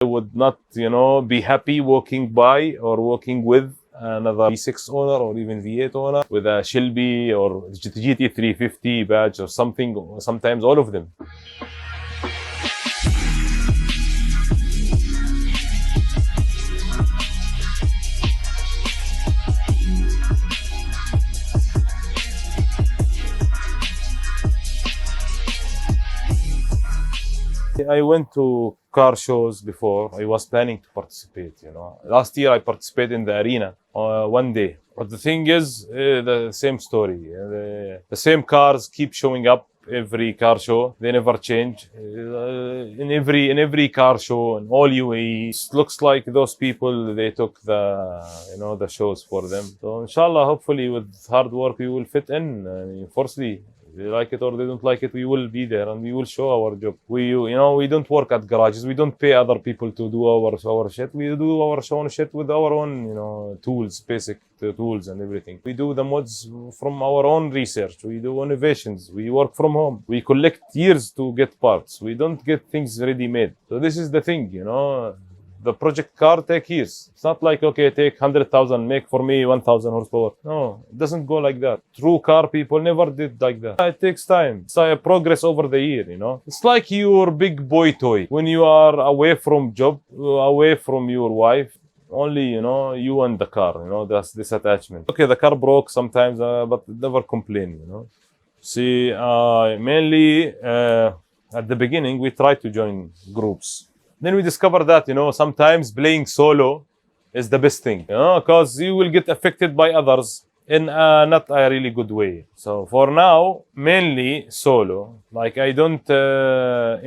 I would not, be happy walking by or walking with another V6 owner or even V8 owner with a Shelby or GT350 badge or something, or sometimes all of them. I went to car shows before. I was planning to participate. Last year I participated in the arena one day. But the thing is, the same story. The same cars keep showing up every car show. They never change. In every car show in all UAE, it looks like those people, they took the shows for them. So inshallah, hopefully with hard work we will fit in. Firstly, they like it or they don't like it, we will be there and we will show our job. We don't work at garages. We don't pay other people to do our shit. We do our own shit with our own, tools, basic tools and everything. We do the mods from our own research. We do innovations. We work from home. We collect years to get parts. We don't get things ready-made. So this is the thing, The project car take years. It's not like, okay, take 100,000, make for me 1,000 horsepower. No, it doesn't go like that. True car people never did like that. It takes time. It's a progress over the year, It's like your big boy toy. When you are away from job, away from your wife, only, you and the car, that's this attachment. Okay, the car broke sometimes, but never complain, See, mainly at the beginning, we tried to join groups. Then we discovered that, sometimes playing solo is the best thing, because you will get affected by others in not a really good way. So for now, mainly solo. Like I don't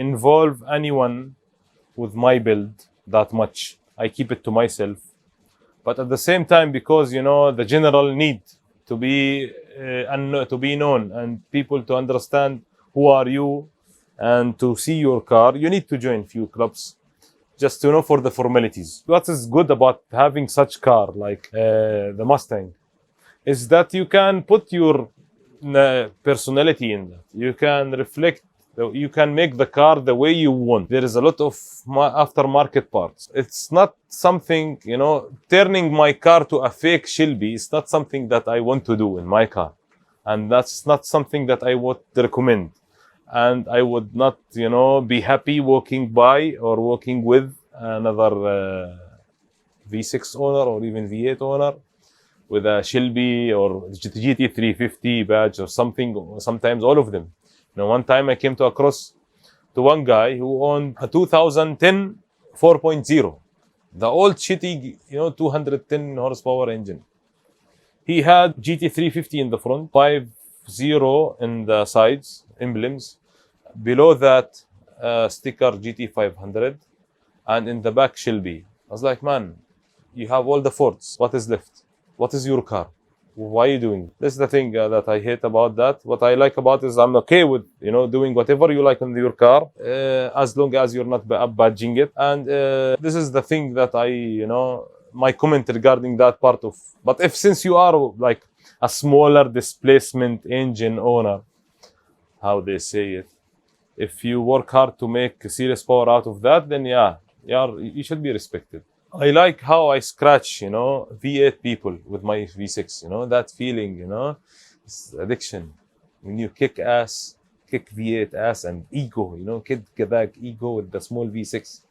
involve anyone with my build that much. I keep it to myself. But at the same time, because, the general need to be known and people to understand who are you and to see your car, you need to join few clubs. Just to know for the formalities. What is good about having such car like the Mustang is that you can put your personality in that. You can reflect, you can make the car the way you want. There is a lot of aftermarket parts. It's not something, turning my car to a fake Shelby is not something that I want to do in my car. And that's not something that I would recommend. And I would not, be happy walking by or walking with another V6 owner or even V8 owner with a Shelby or GT350 badge or something, or sometimes all of them. One time I came across to one guy who owned a 2010 4.0, the old shitty, 210 horsepower engine. He had GT350 in the front, 5.0 in the sides, emblems. Below that, sticker GT500, and in the back Shelby. I was like, man, you have all the Fords. What is left? What is your car? Why are you doing? This is the thing that I hate about that. What I like about it is I'm okay with, doing whatever you like in your car, as long as you're not badging it. And this is the thing that my comment regarding that part of. But since you are like a smaller displacement engine owner, how they say it, if you work hard to make serious power out of that, then you should be respected. I like how I scratch, V8 people with my V6, that feeling, it's addiction. When you kick V8 ass and ego, kick back ego with the small V6.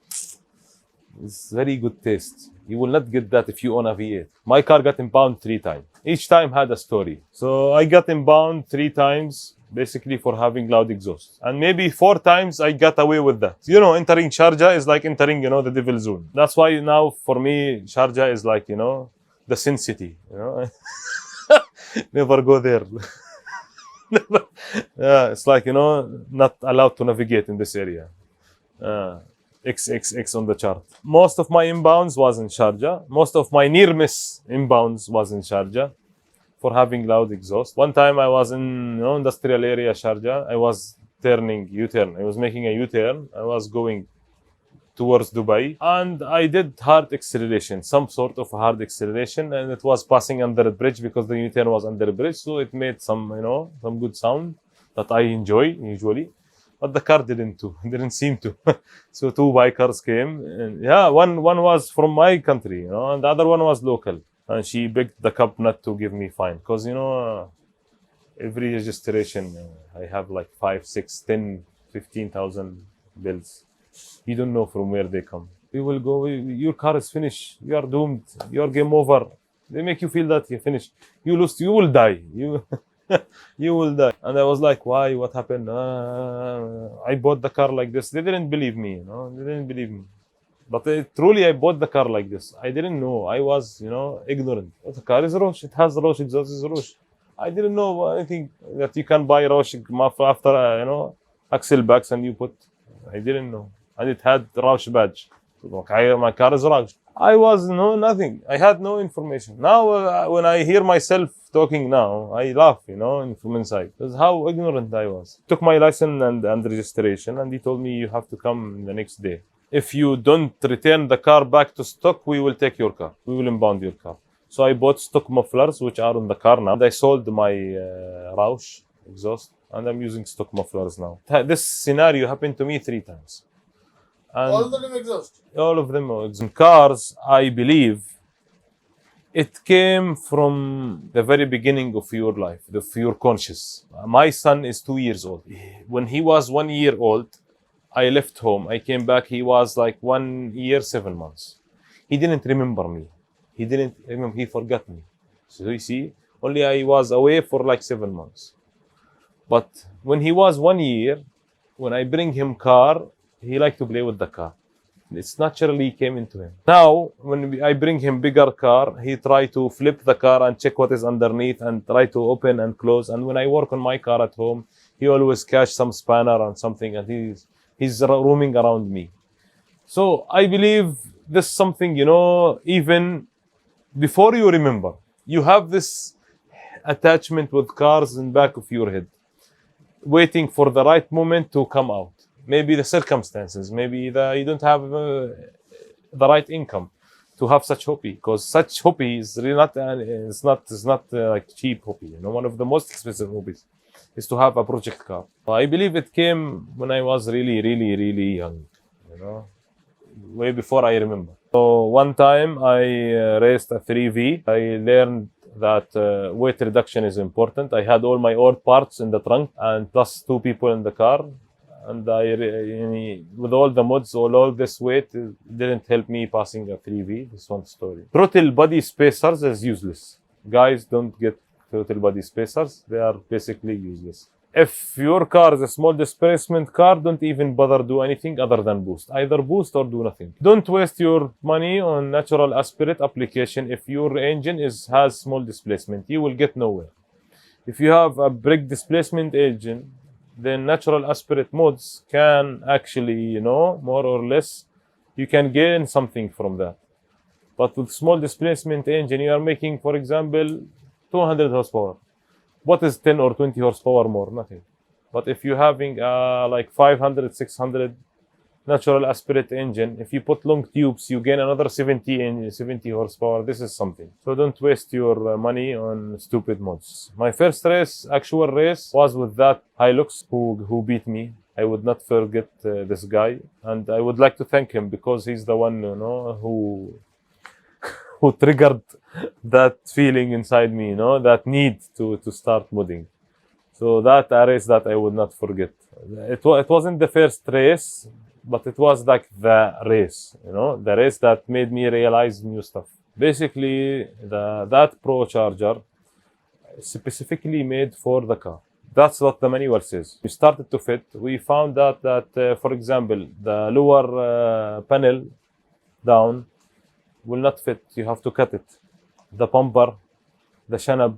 It's very good taste. You will not get that if you own a V8. My car got impounded 3 times. Each time had a story. So I got impounded 3 times, basically for having loud exhaust. And maybe 4 times I got away with that. Entering Sharjah is like entering, the devil zone. That's why now for me, Sharjah is like, the sin city, Never go there. It's like, not allowed to navigate in this area. XXX on the chart. Most of my inbounds was in Sharjah. Most of my near-miss inbounds was in Sharjah for having loud exhaust. One time I was in industrial area Sharjah. I was turning U-turn. I was making a U-turn. I was going towards Dubai. And I did hard acceleration, some sort of hard acceleration. And it was passing under a bridge because the U-turn was under a bridge. So it made some, some good sound that I enjoy usually. but the car didn't seem to. So 2 bikers came, and yeah, one was from my country, and the other one was local. And she begged the cop not to give me fine, because every registration I have like 5, 6, 10, 15,000 bills. You don't know from where they come. We will go. Your car is finished. You are doomed. Your game over. They make you feel that you're finished. You lose. You will die. You will die. And I was like, why? What happened? I bought the car like this. They didn't believe me. They didn't believe me. But truly, I bought the car like this. I didn't know. I was, ignorant. The car is Roche. It has Roche. Exhaust is Roche. I didn't know anything that you can buy Roche after, axle backs and you put. I didn't know. And it had Roche badge. My car is Roche. I was nothing. I had no information. Now, when I hear myself talking now, I laugh, from inside. That's how ignorant I was. Took my license and registration, and he told me you have to come the next day. If you don't return the car back to stock, we will take your car. We will impound your car. So I bought stock mufflers, which are on the car now. And I sold my Roush exhaust, and I'm using stock mufflers now. This scenario happened to me 3 times. And all of them exhaust? All of them exhaust. Cars, I believe, it came from the very beginning of your life, of your conscious. My son is 2 years old. When he was 1 year old, I left home. I came back. He was like 1 year, 7 months. He didn't remember me. He didn't remember. He forgot me. So you see, only I was away for like 7 months. But when he was 1 year, when I bring him car, he liked to play with the car. It's naturally came into him. Now, when I bring him bigger car, he try to flip the car and check what is underneath and try to open and close. And when I work on my car at home, he always catch some spanner and something, and he's roaming around me. So I believe this something, even before you remember, you have this attachment with cars in back of your head, waiting for the right moment to come out. Maybe the circumstances, maybe you don't have the right income to have such hobby, because such hobby is really not like cheap hobby. One of the most expensive hobbies is to have a project car. I believe it came when I was really, really, really young, way before I remember. So one time I raced a 3V. I learned that weight reduction is important. I had all my old parts in the trunk and plus 2 people in the car. And with all the mods, all this weight, it didn't help me passing a 3V. This one story. Throttle body spacers is useless. Guys, don't get throttle body spacers. They are basically useless. If your car is a small displacement car, don't even bother do anything other than boost. Either boost or do nothing. Don't waste your money on natural aspirate application if your engine has small displacement. You will get nowhere. If you have a big displacement engine, then natural aspirate mods can actually, more or less, you can gain something from that. But with small displacement engine, you are making, for example, 200 horsepower. What is 10 or 20 horsepower more? Nothing. But if you're having like 500, 600 natural aspirate engine, if you put long tubes, you gain another 70 horsepower. This is something. So don't waste your money on stupid mods. My first actual race, was with that Hilux who beat me. I would not forget this guy, and I would like to thank him because he's the one, who triggered that feeling inside me, that need to start modding. So that a race that I would not forget. It wasn't the first race, but it was like the race, the race that made me realize new stuff. Basically, that Pro Charger specifically made for the car. That's what the manual says. We started to fit. We found out that, for example, the lower panel down will not fit. You have to cut it. The bumper, the shanab,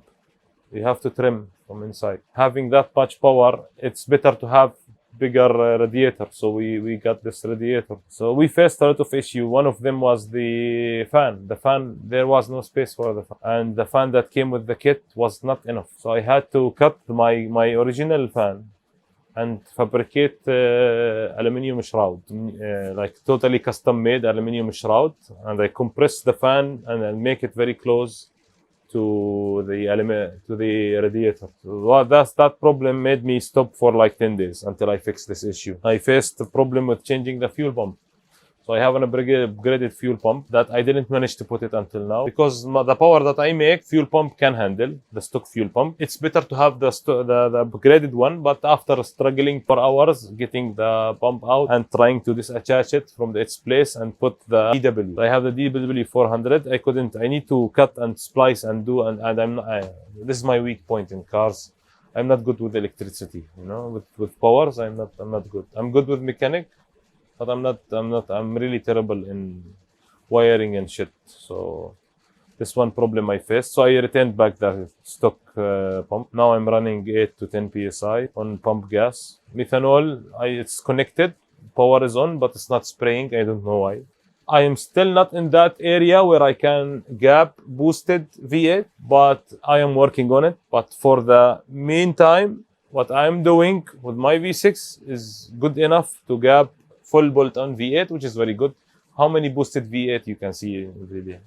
you have to trim from inside. Having that much power, it's better to have bigger radiator. So we got this radiator. So we faced a lot of issue. One of them was the fan. The fan, there was no space for the fan. And the fan that came with the kit was not enough. So I had to cut my original fan and fabricate aluminium shroud, like totally custom made aluminium shroud. And I compress the fan and make it very close to the radiator. That problem made me stop for like 10 days until I fixed this issue. I faced the problem with changing the fuel pump. So I have an upgraded fuel pump that I didn't manage to put it until now because the power that I make, fuel pump can handle, the stock fuel pump. It's better to have the upgraded one, but after struggling for hours getting the pump out and trying to disattach it from its place and put the DW. I have the DW 400. I need to cut and splice and do, and I'm not, this is my weak point in cars. I'm not good with electricity, you know, with powers. I'm not good. I'm good with mechanic. But I'm really terrible in wiring and shit. So this one problem I faced. So I returned back the stock pump. Now I'm running 8 to 10 psi on pump gas. Methanol, it's connected. Power is on, but it's not spraying. I don't know why. I am still not in that area where I can gap boosted V8, but I am working on it. But for the meantime, what I'm doing with my V6 is good enough to gap full bolt-on V8, which is very good. How many boosted V8 you can see every day?